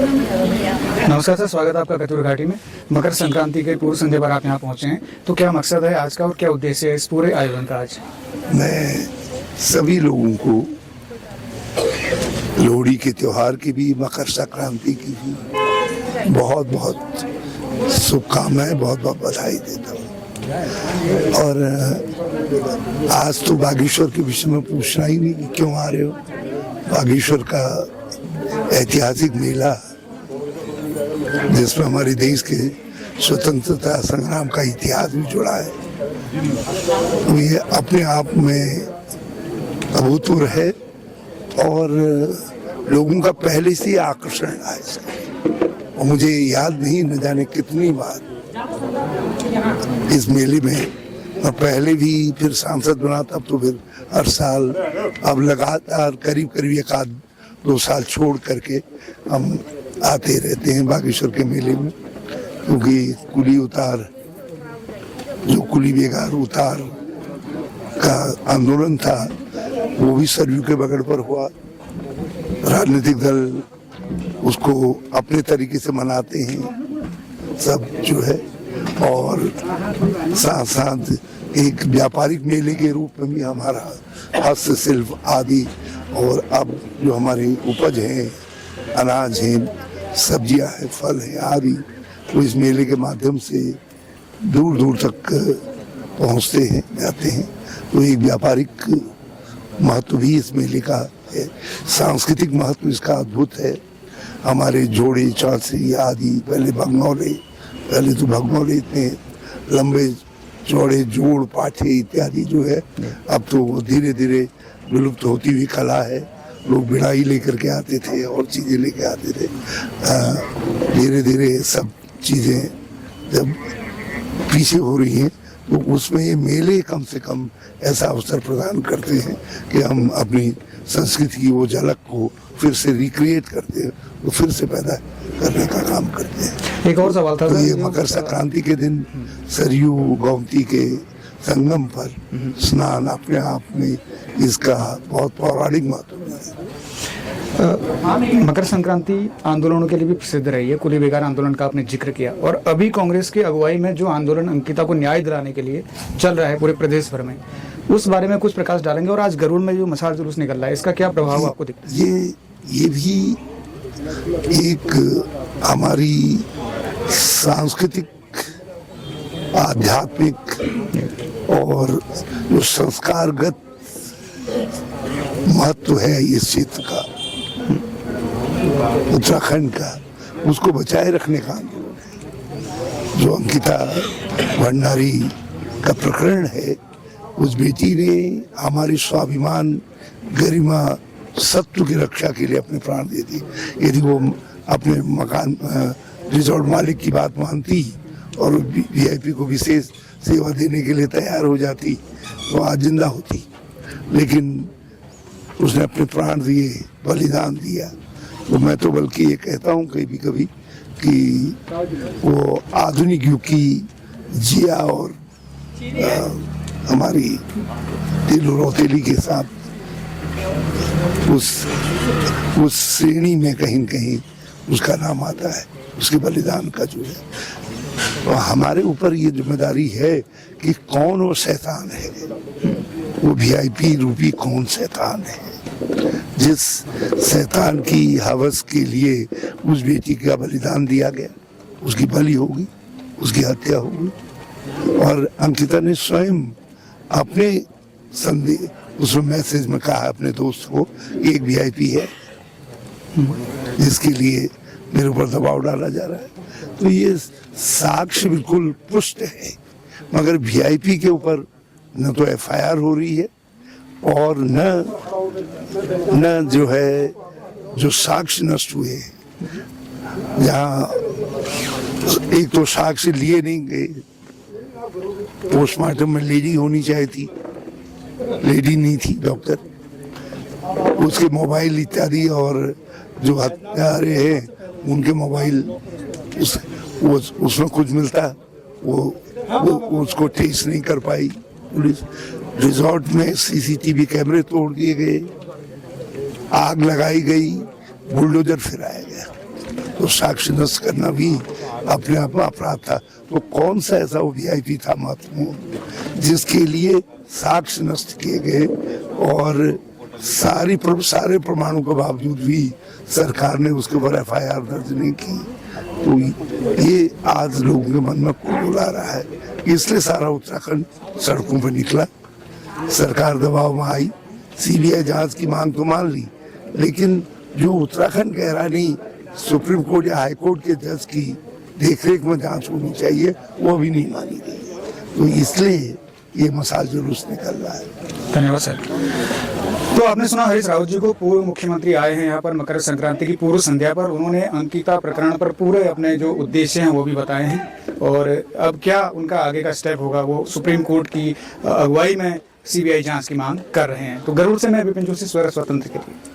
नमस्कार सर, स्वागत है आपका कतूर घाटी में। मकर संक्रांति के पूर्व संध्या पर आप यहाँ पहुँचे हैं, तो क्या मकसद है आज का और क्या उद्देश्य है इस पूरे आयोजन का? आज मैं सभी लोगों को लोहड़ी के त्योहार की भी, मकर संक्रांति की भी बहुत बहुत शुभकामनाएं, बहुत बहुत बधाई देता हूँ। और आज तो बागेश्वर के विषय में पूछना ही नहीं कि क्यों आ रहे हो। बागेश्वर का ऐतिहासिक मेला जिसमें हमारे देश के स्वतंत्रता संग्राम का इतिहास भी जुड़ा है, तो ये अपने आप में अभूतपूर्व है और लोगों का पहले से आकर्षण रहा है इसका। और मुझे याद नहीं न जाने कितनी बार इस मेले में, और पहले भी फिर सांसद बना तब तो फिर हर साल, अब लगातार करीब करीब एक आध दो साल छोड़ करके हम आते रहते हैं बागेश्वर के मेले में। क्योंकि कुली उतार, जो कुली बेगार उतार का आंदोलन था, वो भी सरयू के बगड़ पर हुआ। राजनीतिक दल उसको अपने तरीके से मनाते हैं सब जो है, और साथ साथ एक व्यापारिक मेले के रूप में भी हमारा हस्तशिल्प आदि और अब जो हमारी उपज है, अनाज है, सब्जियां हैं, फल हैं आदि, वो इस मेले के माध्यम से दूर दूर तक पहुंचते हैं, जाते हैं। तो एक व्यापारिक महत्व भी इस मेले का है। सांस्कृतिक महत्व इसका अद्भुत है। हमारे जोड़े, चांसी आदि, पहले तो भगनौले इतने लंबे चौड़े जोड़, पाठे इत्यादि जो है, अब तो धीरे धीरे विलुप्त होती हुई कला है। लोग बिड़ाई लेकर के आते थे और चीज़ें लेके आते थे। धीरे धीरे सब चीज़ें जब पीछे हो रही हैं, तो उसमें ये मेले कम से कम ऐसा अवसर प्रदान करते हैं कि हम अपनी संस्कृति की वो झलक को फिर से रिक्रिएट करते हैं, तो फिर से पैदा करने का काम करते हैं। एक और सवाल था, तो ये मकर संक्रांति के दिन सरयू गोमती के संगम पर स्नान अपने आप में इसका बहुत पौराणिक महत्व है। मकर संक्रांति आंदोलनों के लिए भी प्रसिद्ध रही है। कुली बेगार आंदोलन का आपने जिक्र किया, और अभी कांग्रेस की अगुवाई में जो आंदोलन अंकिता को न्याय दिलाने के लिए चल रहा है पूरे प्रदेश भर में, उस बारे में कुछ प्रकाश डालेंगे? और आज गरुड़ में जो मशाल जुलूस निकल रहा है, इसका क्या प्रभाव आपको दिखता है? ये भी एक हमारी सांस्कृतिक, आध्यात्मिक और जो संस्कारगत महत्व है इस क्षेत्र का, उत्तराखंड का, उसको बचाए रखने का आंदोलन है। जो अंकिता भंडारी का प्रकरण है, उस बेटी ने हमारे स्वाभिमान, गरिमा, सत्व की रक्षा के लिए अपने प्राण दे दिए। यदि वो अपने मकान रिजॉर्ट मालिक की बात मानती और वीआईपी को विशेष सेवा देने के लिए तैयार हो जाती, तो आज जिंदा होती। लेकिन उसने अपने प्राण दिए, बलिदान दिया। तो मैं तो बल्कि ये कहता हूँ कभी कभी कि वो आधुनिक युग की जिया और हमारी तिलु रौतेली के साथ उस श्रेणी में कहीं न कहीं उसका नाम आता है, उसके बलिदान का जो है। तो हमारे ऊपर ये जिम्मेदारी है कि कौन वो शैतान है, वो वीआईपी रूपी कौन शैतान है, जिस शैतान की हवस के लिए उस बेटी का बलिदान दिया गया, उसकी बलि होगी, उसकी हत्या होगी। और अंकिता ने स्वयं अपने संदेश, उसमें मैसेज में कहा अपने दोस्त को, एक वीआईपी है जिसके लिए मेरे ऊपर दबाव डाला जा रहा है। तो ये साक्ष्य बिल्कुल पुष्ट है, मगर वीआईपी के ऊपर न तो एफआईआर हो रही है और न जो है जो साक्ष्य नष्ट हुए, जहाँ एक तो साक्ष्य लिए नहीं गए, पोस्टमार्टम में लेडी होनी चाहिए थी, लेडी नहीं थी डॉक्टर, उसके मोबाइल इत्यादि और जो हत्यारे हैं उनके मोबाइल उसमें कुछ मिलता, वो उसको ट्रेस नहीं कर पाई पुलिस। रिजॉर्ट में सीसीटीवी कैमरे तोड़ दिए गए, आग लगाई गई, बुलडोजर फिराया गया। तो साक्ष्य नष्ट करना भी अपने आप में अपराध था। तो कौन सा ऐसा वीआईपी था महत्वपूर्ण जिसके लिए साक्ष्य नष्ट किए गए और सारे प्रमाणों के बावजूद भी सरकार ने उसके ऊपर एफआईआर दर्ज नहीं की। तो ये आज लोगों के मन में कुल आ रहा है, इसलिए सारा उत्तराखंड सड़कों पर निकला। सरकार दबाव में आई, सीबीआई जांच की मांग तो मान ली, लेकिन जो उत्तराखंड कह रहा नहीं सुप्रीम कोर्ट या हाई कोर्ट के जज की देखरेख में जांच होनी चाहिए, वो भी नहीं मानी गई। तो इसलिए ये मसाल जुलूस निकल रहा है। धन्यवाद सर। तो आपने सुना हरीश रावत जी को, पूर्व मुख्यमंत्री आए हैं यहाँ पर मकर संक्रांति की पूर्व संध्या पर। उन्होंने अंकिता प्रकरण पर पूरे अपने जो उद्देश्य हैं वो भी बताए हैं, और अब क्या उनका आगे का स्टेप होगा वो सुप्रीम कोर्ट की अगुवाई में सीबीआई जांच की मांग कर रहे हैं। तो गरुड़ से मैं विपिन जोशी, स्वतंत्र के लिए।